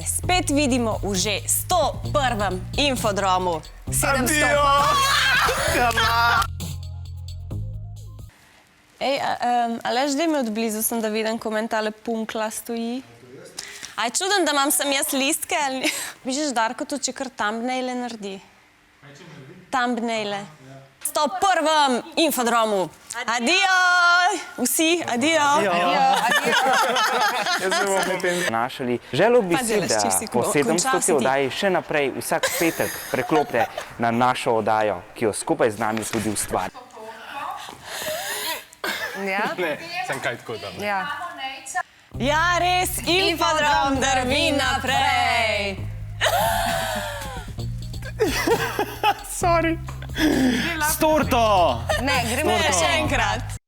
se spet vidimo v že 101. infodromu. 700. Ej, Aleš, daj me od blizu, sem da vidim, ko meni tale punkla stoji. A je čuden, da imam sem jaz listke, ali ni? Vidiš, Darko, tudi če kar thumbnaile naredi. Thumbnaile. 101. infodromu. Adijo! Vsi, adijo! Našali. Želel bi si, Pazi, Aleš, da čisto si po končal 700. si ti. oddaji še naprej vsak petek preklopite na našo oddajo, ki jo skupaj z nami tudi ustvari. Ja? Ne, sem kaj tako dam. Ja. Ja, res, infodrom drvi naprej. Sorry. S torto! Ne, gremo Še enkrat.